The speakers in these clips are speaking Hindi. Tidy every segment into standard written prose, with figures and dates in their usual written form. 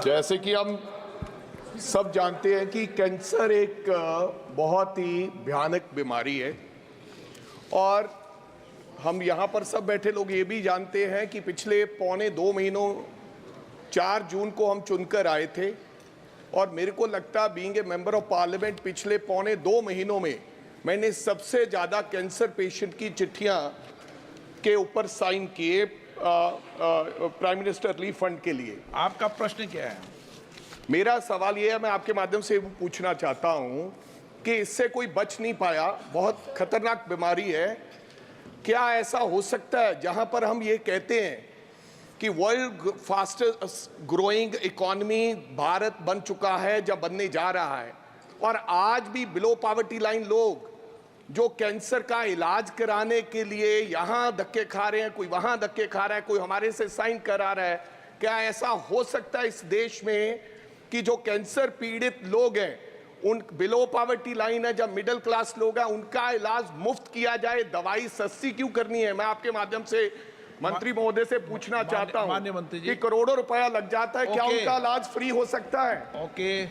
जैसे कि हम सब जानते हैं कि कैंसर एक बहुत ही भयानक बीमारी है और हम यहाँ पर सब बैठे लोग ये भी जानते हैं कि पिछले पौने 2 महीनों 4 जून को हम चुनकर आए थे और मेरे को लगता being a member of parliament पिछले पौने 2 महीनों में मैंने सबसे ज़्यादा कैंसर पेशेंट की चिट्ठियाँ के ऊपर साइन किए प्राइम मिनिस्टर रिलीफ फंड के लिए। आपका प्रश्न क्या है? मेरा सवाल ये है, मैं आपके माध्यम से पूछना चाहता हूँ कि इससे कोई बच नहीं पाया, बहुत खतरनाक बीमारी है। क्या ऐसा हो सकता है जहाँ पर हम ये कहते हैं कि world fastest growing economy Bharat बन चुका है, जब बनने जा रहा है, और आज भी बिलो पॉवर्टी लाइन लोग जो कैंसर का इलाज कराने के लिए यहाँ धक्के खा रहे हैं, कोई वहाँ धक्के खा रहा है, कोई हमारे से साइन करा रहा है। क्या ऐसा हो सकता है इस देश में कि जो कैंसर पीड़ित लोग हैं, उन बिलो पॉवर्टी लाइन है, जब मिडिल क्लास लोग हैं, उनका इलाज मुफ्त किया जाए, दवाई सस्ती क्यों करनी है? मैं आपके माध्यम से मंत्री महोदय से पूछना चाहता हूं माननीय मंत्री जी, कि करोड़ों रुपया लग जाता है, क्या उनका इलाज फ्री हो सकता है? ओके।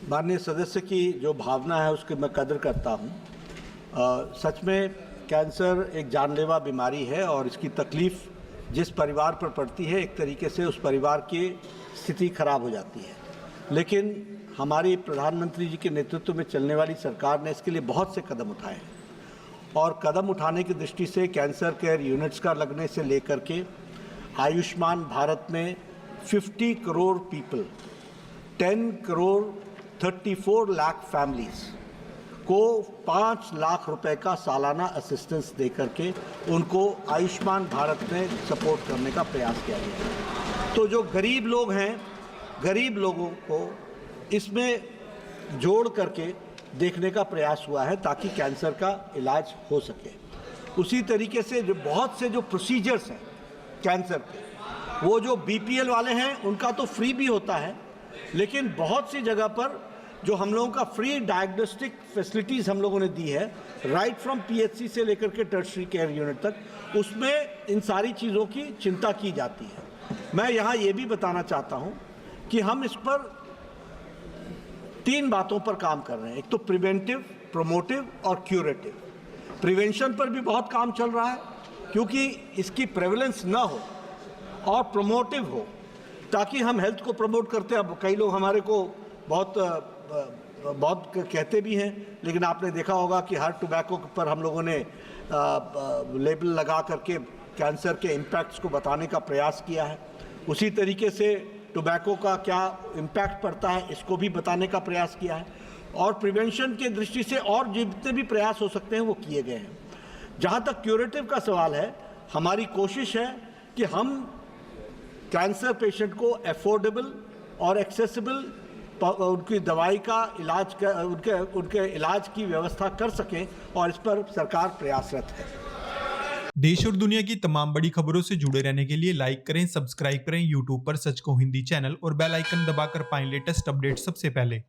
माननीय सदस्य की जो भावना है उसकी मैं कदर करता हूं। सच में कैंसर एक जानलेवा बीमारी है और इसकी तकलीफ जिस परिवार पर पड़ती है, एक तरीके से उस परिवार की स्थिति खराब हो जाती है। लेकिन हमारी प्रधानमंत्री जी के नेतृत्व में चलने वाली सरकार ने इसके लिए बहुत से कदम उठाए हैं और कदम उठाने की दृष्टि से कैंसर केयर यूनिट्स का लगने से लेकर के आयुष्मान भारत में 50 करोड़ पीपल, 10 करोड़ 34 लाख फैमिलीज को 5 लाख रुपए का सालाना असिस्टेंस दे करके उनको आयुष्मान भारत में सपोर्ट करने का प्रयास किया गया है। तो जो गरीब लोग हैं, गरीब लोगों को इसमें जोड़ करके देखने का प्रयास हुआ है ताकि कैंसर का इलाज हो सके। उसी तरीके से जो बहुत से जो प्रोसीजर्स हैं कैंसर के, वो जो बीपीएल वाले हैं उनका तो फ्री भी होता है, लेकिन बहुत सी जगह पर जो हम लोगों का फ्री डायग्नोस्टिक फैसिलिटीज़ हम लोगों ने दी है, राइट फ्रॉम पीएचसी से लेकर के टर्शरी केयर यूनिट तक, उसमें इन सारी चीज़ों की चिंता की जाती है। मैं यहाँ ये भी बताना चाहता हूँ कि हम इस पर 3 बातों पर काम कर रहे हैं। एक तो प्रिवेंटिव, प्रोमोटिव और क्यूरेटिव। प्रिवेंशन पर भी बहुत काम चल रहा है क्योंकि इसकी प्रेवलेंस ना हो, और प्रोमोटिव हो ताकि हम हेल्थ को प्रमोट करते हैं। अब कई लोग हमारे को बहुत कहते भी हैं, लेकिन आपने देखा होगा कि हर टोबैको पर हम लोगों ने लेबल लगा करके कैंसर के इम्पैक्ट्स को बताने का प्रयास किया है। उसी तरीके से टोबैको का क्या इम्पैक्ट पड़ता है इसको भी बताने का प्रयास किया है, और प्रिवेंशन के दृष्टि से और जितने भी प्रयास हो सकते हैं वो किए गए हैं। जहाँ तक क्यूरेटिव का सवाल है, हमारी कोशिश है कि हम कैंसर पेशेंट को अफोर्डेबल और एक्सेसिबल उनकी दवाई का इलाज उनके इलाज की व्यवस्था कर सकें, और इस पर सरकार प्रयासरत है। देश और दुनिया की तमाम बड़ी खबरों से जुड़े रहने के लिए लाइक करें, सब्सक्राइब करें यूट्यूब पर सच को हिंदी चैनल और बेल आइकन दबाकर पाएं लेटेस्ट अपडेट सबसे पहले।